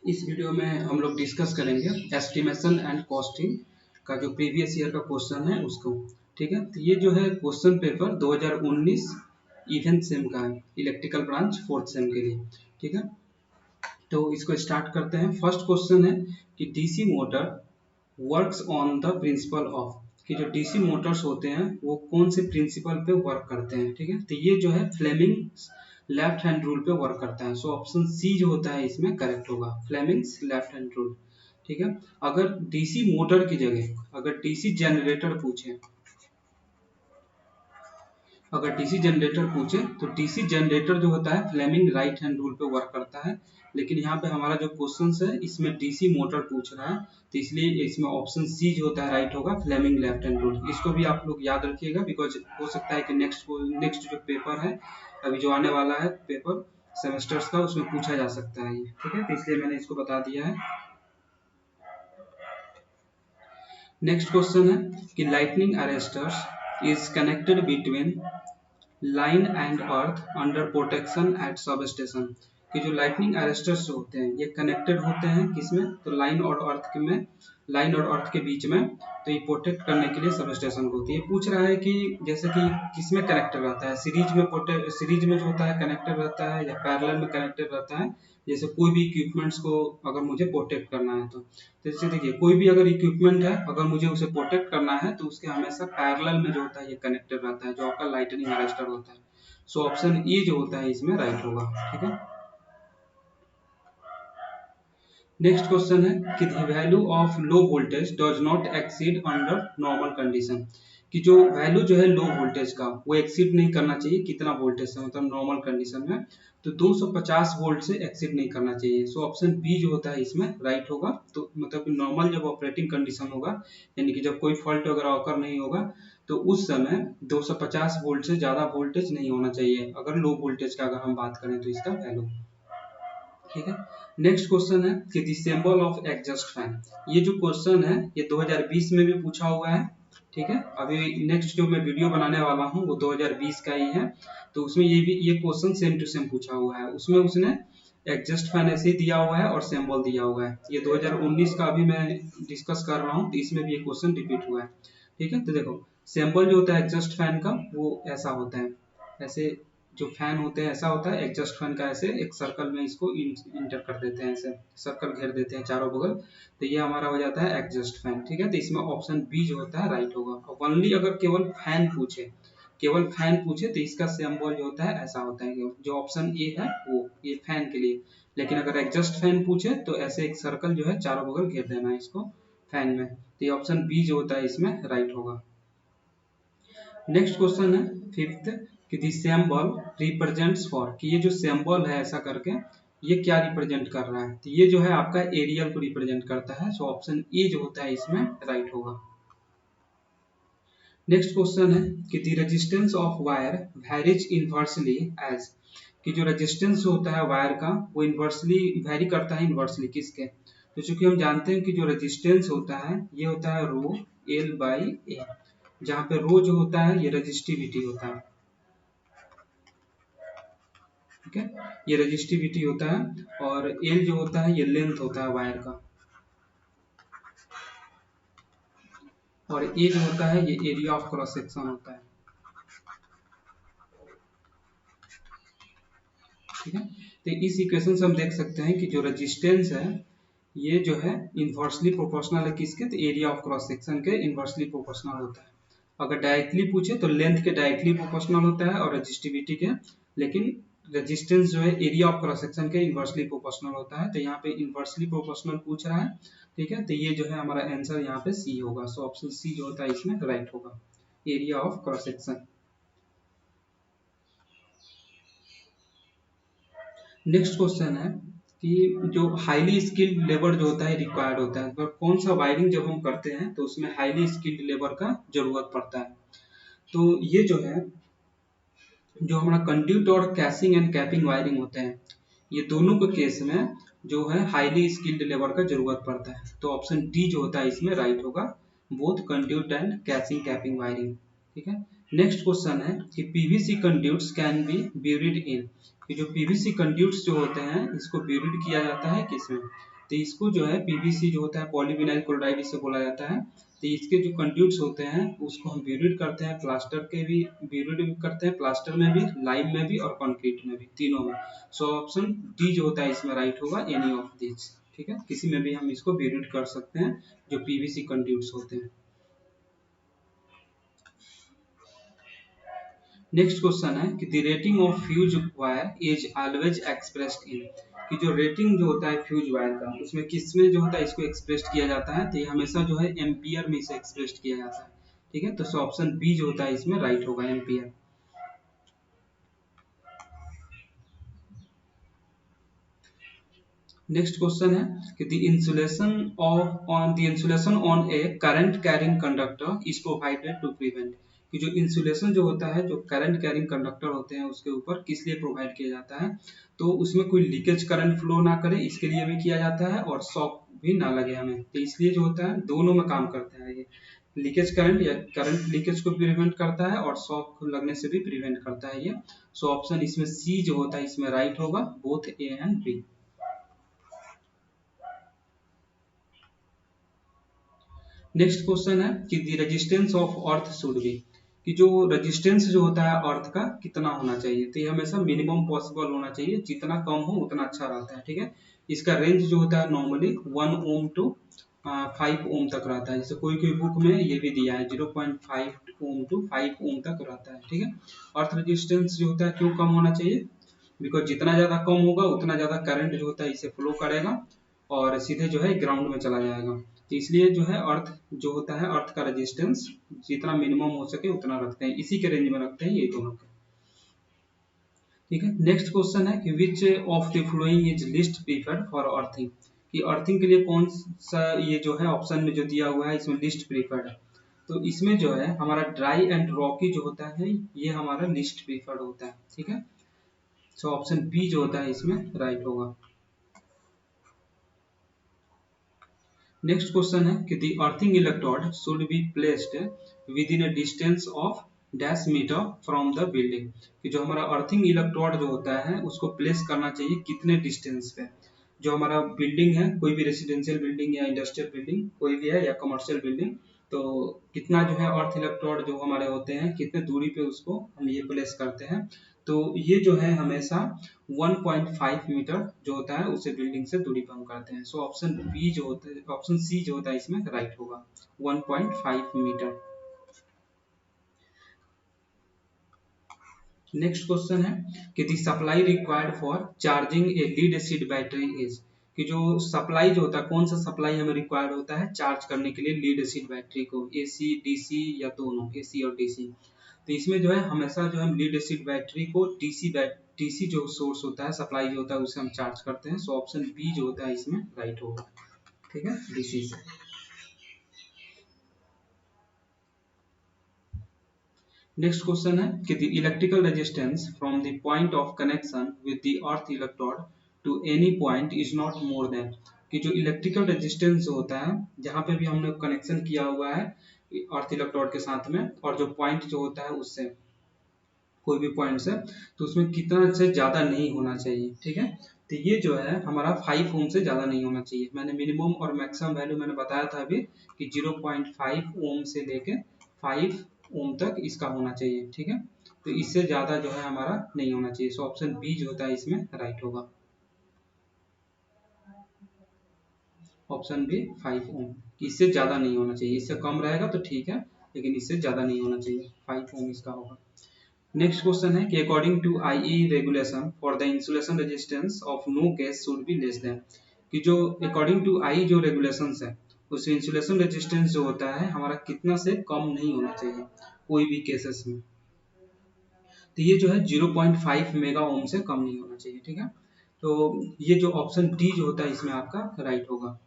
इस वीडियो में हम लोग डिस्कस करेंगे एस्टिमेशन एंड कॉस्टिंग का जो प्रीवियस ईयर का क्वेश्चन है उसको। ठीक है, तो ये जो है क्वेश्चन पेपर 2019 इवेंट सेम का है, इलेक्ट्रिकल ब्रांच फोर्थ सेम के लिए। ठीक है, तो इसको स्टार्ट करते हैं। फर्स्ट क्वेश्चन है कि DC motor works on the principle of, कि जो डीसी मोटर्स होते हैं वो कौन से प्रिंसिपल पे वर्क करते हैं। ठीक है, तो ये जो है फ्लेमिंग्स लेफ्ट हैंड रूल पे वर्क करता है। सो ऑप्शन सी जो होता है इसमें करेक्ट होगा, फ्लेमिंग्स लेफ्ट हैंड रूल। ठीक है, अगर डीसी मोटर की जगह अगर डीसी जनरेटर पूछे, अगर डीसी जनरेटर पूछे तो डीसी जनरेटर जो होता है फ्लेमिंग राइट हैंड रूल पे वर्क करता है। लेकिन यहाँ पे हमारा जो क्वेश्चन है इसमें डीसी मोटर पूछ रहा है, तो इसलिए इसमें ऑप्शन सी जो होता है राइट होगा, फ्लेमिंग लेफ्ट हैंड रूल। इसको भी आप लोग याद रखिएगा, बिकॉज हो सकता है कि नेक्स्ट जो पेपर है अभी जो आने वाला है पेपर सेमेस्टर्स का, उसमें पूछा जा सकता है ये। ठीक है, तो इसलिए मैंने इसको बता दिया है। नेक्स्ट क्वेश्चन है कि lightning arresters is connected between line and earth under protection at substation, कि जो लाइटनिंग अरेस्टर्स होते हैं ये कनेक्टेड होते हैं किसमें, तो लाइन और अर्थ में, लाइन और अर्थ के बीच में। तो ये प्रोटेक्ट करने के लिए सब स्टेशन को होती है। ये पूछ रहा है कि जैसे कि किसमें कनेक्टेड रहता है, सीरीज में जो होता है कनेक्टेड रहता है या पैरेलल में कनेक्टेड रहता है। जैसे कोई भी इक्विपमेंट्स को अगर मुझे प्रोटेक्ट करना है तो जैसे देखिए कोई भी अगर इक्विपमेंट है अगर मुझे उसे प्रोटेक्ट करना है तो उसके हमेशा पैरेलल में जो होता है ये कनेक्टेड रहता है, जो आपका लाइटनिंग अरेस्टर होता है। सो ऑप्शन ई जो होता है इसमें राइट होगा। ठीक है, नेक्स्ट क्वेश्चन है कि the value of low voltage does not exceed under normal condition, कि जो वैल्यू जो है लो वोल्टेज का वो एक्सीड नहीं करना चाहिए कितना वोल्टेज से, मतलब नॉर्मल कंडीशन में तो 250 वोल्ट से एक्सीड नहीं करना चाहिए। सो ऑप्शन बी जो होता है इसमें राइट होगा। तो मतलब नॉर्मल जब ऑपरेटिंग कंडीशन होगा, यानी कि जब कोई फॉल्ट वगैरह ऑकर नहीं होगा, तो उस समय 250 वोल्ट से ज़्यादा वोल्टेज नहीं होना चाहिए, अगर लो वोल्टेज का अगर हम बात करें तो इसका वैल्यू। ठीक है, नेक्स्ट क्वेश्चन है कि the symbol of exhaust fan, ये जो क्वेश्चन है ये 2020 में भी पूछा हुआ है। ठीक है, अभी नेक्स्ट जो मैं वीडियो बनाने वाला हूँ वो 2020 का ही है, तो उसमें ये क्वेश्चन सेम टू सेम पूछा हुआ है। उसमें उसने एग्जॉस्ट फैन ऐसे ही दिया हुआ है और सिंबल दिया हुआ है। ये 2019 का अभी मैं डिस्कस कर रहा हूँ, तो इसमें भी ये क्वेश्चन रिपीट हुआ है। ठीक है, तो देखो सिंबल जो होता है एग्जॉस्ट फैन का वो ऐसा होता है, ऐसे जो फैन होते हैं ऐसा होता है, एग्जॉस्ट फैन का ऐसे एक सर्कल में इसको इंटर कर देते हैं, ऐसे सर्कल घेर देते हैं चारों बगल, तो ये हमारा हो जाता है एग्जॉस्ट फैन। ठीक है, तो इसमें ऑप्शन बी जो होता है राइट होगा। ओनली अगर केवल फैन पूछे, केवल फैन पूछे तो इसका सिंबल जो होता है ऐसा होता है, जो ऑप्शन ए है वो ये फैन के लिए। लेकिन अगर एग्जॉस्ट फैन पूछे तो ऐसे एक सर्कल जो है चारों बगल घेर देना है इसको फैन में, तो ये ऑप्शन बी जो होता है इसमें राइट होगा। नेक्स्ट क्वेश्चन है फिफ्थ कि दी सिंबल रिप्रेजेंट्स फॉर, कि ये जो सिंबल है ऐसा करके ये क्या रिप्रेजेंट कर रहा है, तो ये जो है आपका एरियल को रिप्रेजेंट करता है। सो ऑप्शन ए जो होता है इसमें राइट होगा। नेक्स्ट क्वेश्चन है कि the resistance of wire varies inversely as, कि जो रेजिस्टेंस होता है वायर का वो इनवर्सली वेरी करता है, इनवर्सली किसके, तो चूंकि हम जानते हैं कि जो रेजिस्टेंस होता है ये होता है रो एल बाई ए, जहाँ पे रो जो होता है ये रेजिस्टिविटी होता है। ठीक है, ये रेजिस्टिविटी होता है और एल जो होता है ये लेंथ होता है वायर का, और ए जो होता है ये एरिया ऑफ क्रॉस सेक्शन होता है। ठीक है, तो इस इक्वेशन से हम देख सकते हैं कि जो रेजिस्टेंस है ये जो है इन्वर्सली प्रोपोर्शनल है किसके, तो एरिया ऑफ क्रॉस सेक्शन के इन्वर्सली प्रोपोर्शनल होता है। अगर डायरेक्टली पूछे तो लेंथ के डायरेक्टली प्रोपोर्शनल होता है और रेजिस्टिविटी के, लेकिन रेजिस्टेंस जो है एरिया ऑफ क्रॉस सेक्शन के इन्वर्सली प्रोपोर्शनल होता है, तो यहाँ पे इन्वर्सली प्रोपोर्शनल पूछ रहा है। ठीक है, तो ये जो है हमारा आंसर यहाँ पे सी होगा। सो ऑप्शन सी जो होता है इसमें राइट होगा, area of cross section. Next question है कि जो हाईली स्किल्ड लेबर जो होता है रिक्वायर्ड होता है, तो कौन सा वायरिंग जब हम करते हैं तो उसमें हाईली स्किल्ड लेबर का जरूरत पड़ता है। तो ये जो है जो हमारा कंड्यूट और कैसिंग एंड कैपिंग वायरिंग होते हैं, ये दोनों के केस में जो है हाईली स्किल्ड लेबर का जरूरत पड़ता है। तो ऑप्शन डी जो होता है इसमें राइट होगा, both conduit and casing capping wiring. ठीक है, नेक्स्ट क्वेश्चन है कि PVC conduits can be buried in, कि जो पीवीसी कंड्यूट्स जो होते हैं इसको ब्यूरिड किया जाता है किसमें, तो इसको जो है पीवीसी जो होता है पॉलीविनाइल क्लोराइड इसे बोला जाता है। तो इसके जो कंड्यूट्स होते हैं उसको हम ब्यूरिड करते हैं, प्लास्टर के भी ब्यूरिड करते हैं, प्लास्टर में भी, लाइम में भी और कंक्रीट में भी, तीनों में। सो ऑप्शन डी जो होता है इसमें राइट होगा, एनी ऑफ दिस। ठीक है, किसी में भी हम इसको ब्यूरिड कर सकते हैं जो पीवीसी कंड्यूट्स होते हैं। नेक्स्ट क्वेश्चन है कि the rating of fuse wire is always expressed in, कि जो रेटिंग जो होता है फ्यूज वायर का उसमें किसमें जो होता है इसको एक्सप्रेस्ड किया जाता है, तो ये हमेशा जो है एम्पियर में इसे एक्सप्रेस्ड किया जाता है। ठीक है, तो ऑप्शन बी जो होता है इसमें राइट होगा, एम्पियर। नेक्स्ट क्वेश्चन है कि the insulation on a current carrying conductor is provided to prevent, कि जो इंसुलेशन जो होता है जो करंट कैरिंग कंडक्टर होते हैं उसके ऊपर किस लिए प्रोवाइड किया जाता है, तो उसमें कोई लीकेज करंट फ्लो ना करे इसके लिए भी किया जाता है, और शॉक भी ना लगे हमें, तो इसलिए जो होता है दोनों में काम करता है ये, लीकेज करंट या करंट लीकेज को प्रिवेंट करता है और शॉक लगने से भी प्रिवेंट करता है ये। सो ऑप्शन इसमें सी जो होता है इसमें राइट होगा, both A and B. Next question है कि the resistance of earth should be, कि जो रेजिस्टेंस जो होता है अर्थ का कितना होना चाहिए, तो ये हमेशा मिनिमम पॉसिबल होना चाहिए, जितना कम हो उतना अच्छा रहता है। ठीक है, इसका रेंज जो होता है नॉर्मली 1 ओम टू 5 ओम तक रहता है, जैसे कोई कोई बुक में ये भी दिया है 0.5 ओम टू 5 ओम तक रहता है। ठीक है, अर्थ रेजिस्टेंस जो होता है क्यों कम होना चाहिए, बिकॉज जितना ज़्यादा कम होगा उतना ज़्यादा करंट जो होता है इसे फ्लो करेगा और सीधे जो है ग्राउंड में चला जाएगा, तो इसलिए जो है अर्थ जो होता है अर्थ का रेजिस्टेंस जितना मिनिमम हो सके उतना रखते हैं, इसी के रेंज में रखते हैं ये दोनों। ठीक है, नेक्स्ट क्वेश्चन है कि which of the following is list preferred for earthing, कि अर्थिंग के लिए कौन सा ये जो है ऑप्शन में जो दिया हुआ है इसमें लिस्ट प्रीफर्ड है, तो इसमें जो है हमारा ड्राई एंड रॉकी जो होता है ये हमारा लिस्ट प्रीफर्ड होता है। ठीक है, सो ऑप्शन बी जो होता है इसमें राइट होगा। नेक्स्ट क्वेश्चन है कि the earthing electrode should be placed within a distance of dash metre from the building, कि जो हमारा अर्थिंग इलेक्ट्रोड जो होता है उसको प्लेस करना चाहिए कितने डिस्टेंस पे, जो हमारा बिल्डिंग है कोई भी रेसिडेंशियल बिल्डिंग या इंडस्ट्रियल बिल्डिंग कोई भी है या कमर्शियल बिल्डिंग, तो कितना जो है अर्थ इलेक्ट्रोड जो हमारे होते हैं कितने दूरी पे उसको हम ये प्लेस करते हैं, तो ये जो है हमेशा 1.5 मीटर जो होता है उसे बिल्डिंग से दूरी पर हम करते हैं। सो ऑप्शन बी जो होता है ऑप्शन सी जो होता है इसमें राइट होगा, 1.5 मीटर। नेक्स्ट क्वेश्चन है कि the supply required for charging a lead acid battery is, कि जो सप्लाई जो होता है कौन सा सप्लाई हमें रिक्वायर्ड होता है चार्ज करने के लिए लीड एसिड बैटरी को, एसी डीसी या दोनों, एसी और डीसी, तो इसमें जो है हमेशा जो हम लीड एसिड बैटरी को डीसी जो सोर्स होता है सप्लाई जो होता है उससे हम चार्ज करते हैं। सो ऑप्शन बी जो होता है इसमें राइट होगा। ठीक है, डीसी से। नेक्स्ट क्वेश्चन है कि the electrical resistance from the point of connection with the earth electrode to any point is not more than, कि जो इलेक्ट्रिकल रेजिस्टेंस होता है जहाँ पे भी हमने कनेक्शन किया हुआ है अर्थ इलेक्ट्रोड के साथ में और जो पॉइंट जो होता है उससे कोई भी पॉइंट से, तो उसमें कितना से ज़्यादा नहीं होना चाहिए। ठीक है, तो ये जो है हमारा 5 ओम से ज़्यादा नहीं होना चाहिए, मैंने मिनिमम और मैक्सिमम वैल्यू मैंने बताया था अभी कि 0.5 ओम से लेके 5 ओम तक इसका होना चाहिए। ठीक है, तो इससे ज़्यादा जो है हमारा नहीं होना चाहिए। सो ऑप्शन बी जो होता है इसमें राइट होगा, ऑप्शन बी 5 ओम, इससे ज़्यादा नहीं होना चाहिए, इससे कम रहेगा तो ठीक है लेकिन इससे ज़्यादा नहीं होना चाहिए, 5 ओम इसका होगा। नेक्स्ट क्वेश्चन है कि according to IE regulation for the insulation resistance of no gas should be less than, कि जो अकॉर्डिंग टू आई जो रेगुलेशंस है उससे इंसुलेशन रेजिस्टेंस जो होता है हमारा कितना से कम नहीं होना चाहिए कोई भी केसेस में, तो ये जो है 0.5 मेगा ओम से कम नहीं होना चाहिए। ठीक है, तो ये जो ऑप्शन डी जो होता है इसमें आपका राइट होगा।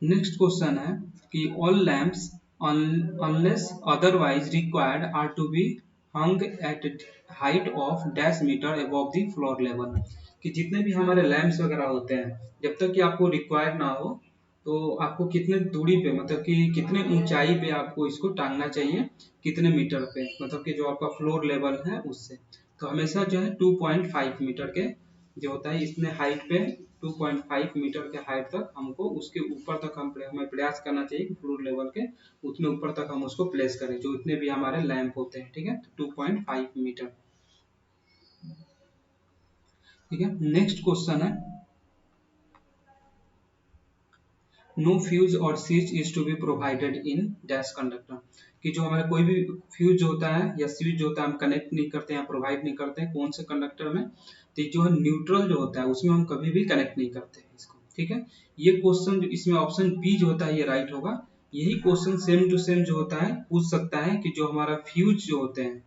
नेक्स्ट क्वेश्चन है कि all lamps unless otherwise required are to be hung at height of dash metre above the floor level, कि जितने भी हमारे लैंप्स वगैरह होते हैं जब तक कि आपको रिक्वायर्ड ना हो तो आपको कितने दूरी पे मतलब कि कितने ऊंचाई पे आपको इसको टांगना चाहिए, कितने मीटर पे, मतलब कि जो आपका फ्लोर लेवल है उससे, तो हमेशा जो है 2.5 मीटर के जो होता है इतने हाइट पे 2.5 मीटर के हाइट तक हमको उसके ऊपर तक हमें प्रयास करना चाहिए कि फ्लोर लेवल के उतने ऊपर तक हम उसको प्लेस करें, जो इतने भी हमारे लैंप होते हैं। ठीक है, तो 2.5 मीटर। ठीक है, नेक्स्ट क्वेश्चन है नो फ्यूज और switch is to be provided in dash conductor, कि जो हमारा कोई भी फ्यूज होता है या स्विच होता है हम कनेक्ट नहीं करते हैं, प्रोवाइड नहीं करते हैं कौन से कंडक्टर में, तो जो है न्यूट्रल जो होता है उसमें हम कभी भी कनेक्ट नहीं करते हैं इसको। ठीक है, ये क्वेश्चन जो इसमें ऑप्शन बी जो होता है ये राइट होगा। यही क्वेश्चन सेम टू सेम जो होता है पूछ सकता है कि जो हमारा फ्यूज जो होते हैं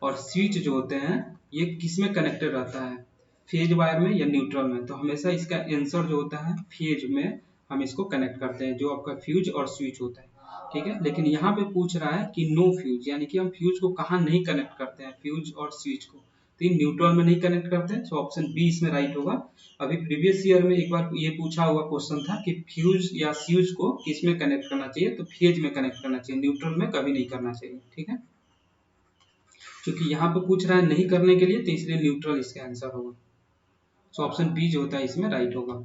और स्विच जो होते हैं ये किसमें कनेक्टेड रहता है, फेज वायर में या न्यूट्रल में। तो हमेशा इसका आंसर जो होता है फेज में हम इसको कनेक्ट करते हैं, जो आपका फ्यूज और स्विच होता है। ठीक है, लेकिन यहाँ पे पूछ रहा है कि नो फ्यूज, यानी कि हम फ्यूज को कहाँ नहीं कनेक्ट करते हैं, फ्यूज और स्विच को, तो ये न्यूट्रल में नहीं कनेक्ट करते हैं। तो ऑप्शन बी इसमें राइट होगा। अभी प्रीवियस ईयर में एक बार ये पूछा हुआ क्वेश्चन था कि फ्यूज या स्विच को किस में कनेक्ट करना चाहिए, तो फेज में कनेक्ट करना चाहिए, न्यूट्रल में कभी नहीं करना चाहिए। ठीक है, क्योंकि यहाँ पे पूछ रहा है नहीं करने के लिए, तो इसलिए न्यूट्रल इसका आंसर होगा। सो ऑप्शन बी जो होता है इसमें राइट होगा।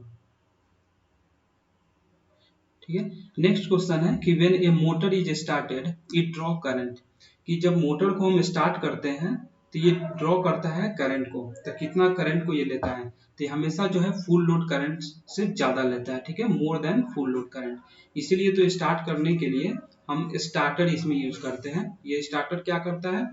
ठीक है, नेक्स्ट क्वेश्चन है कि when A motor is started it draw current, कि जब मोटर को हम स्टार्ट करते हैं तो ये ड्रॉ करता है करंट को, तो कितना करंट को ये लेता है, तो ये हमेशा जो है फुल लोड करंट से ज्यादा लेता है। ठीक है, more than full load current. इसीलिए तो स्टार्ट करने के लिए हम स्टार्टर इसमें यूज करते हैं। ये स्टार्टर क्या करता है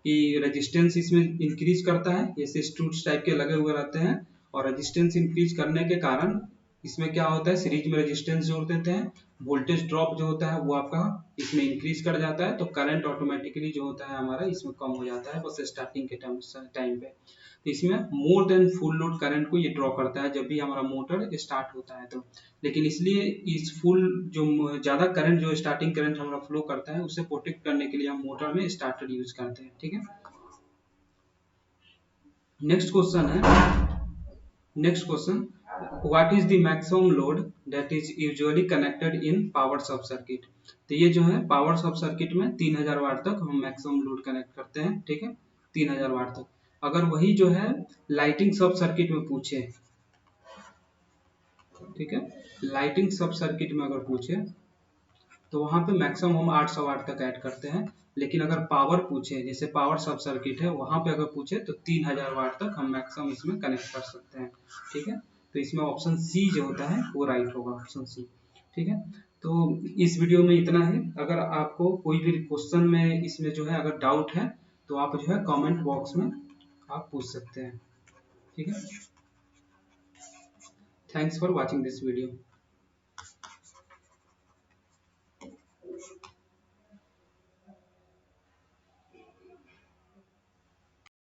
कि रेजिस्टेंस इसमें इंक्रीज करता है, जैसे स्टूड्स टाइप के लगे हुए रहते हैं, और रेजिस्टेंस इंक्रीज करने के कारण इसमें क्या होता है सीरीज में रेजिस्टेंस जोड़ देते हैं, वोल्टेज ड्रॉप जो होता है वो आपका इसमें इंक्रीज कर जाता है, तो करंट ऑटोमेटिकली जो होता है हमारा इसमें कम हो जाता है बस स्टार्टिंग के टाइम पे। तो इसमें more than full load current को ये ड्रॉ करता है जब भी हमारा मोटर स्टार्ट होता है तो। लेकिन इसलिए इस फुल जो ज्यादा करंट जो स्टार्टिंग करंट हमारा फ्लो करता है उसे प्रोटेक्ट करने के लिए हम मोटर में स्टार्टर यूज करते हैं। ठीक है, नेक्स्ट क्वेश्चन है next question what is the maximum load that is usually connected in power सब सर्किट, तो ये जो है पावर सब सर्किट में 3000 वाट तक हम मैक्सिमम लोड कनेक्ट करते हैं। ठीक है, 3000 वाट तक। अगर वही जो है लाइटिंग सब सर्किट में पूछे, ठीक है, लाइटिंग सब सर्किट में अगर पूछे तो वहां पे मैक्सिमम हम 800 वाट तक ऐड करते हैं। लेकिन अगर पावर पूछे, जैसे पावर सब सर्किट है वहां पे अगर पूछे तो 3000 वाट तक हम मैक्सिमम इसमें कनेक्ट कर सकते हैं। ठीक है, तो इसमें ऑप्शन सी जो होता है वो राइट होगा, ऑप्शन सी। ठीक है, तो इस वीडियो में इतना ही। अगर आपको कोई भी क्वेश्चन में इसमें जो है अगर डाउट है तो आप जो है कमेंट बॉक्स में आप पूछ सकते हैं। ठीक है, thanks for watching this video.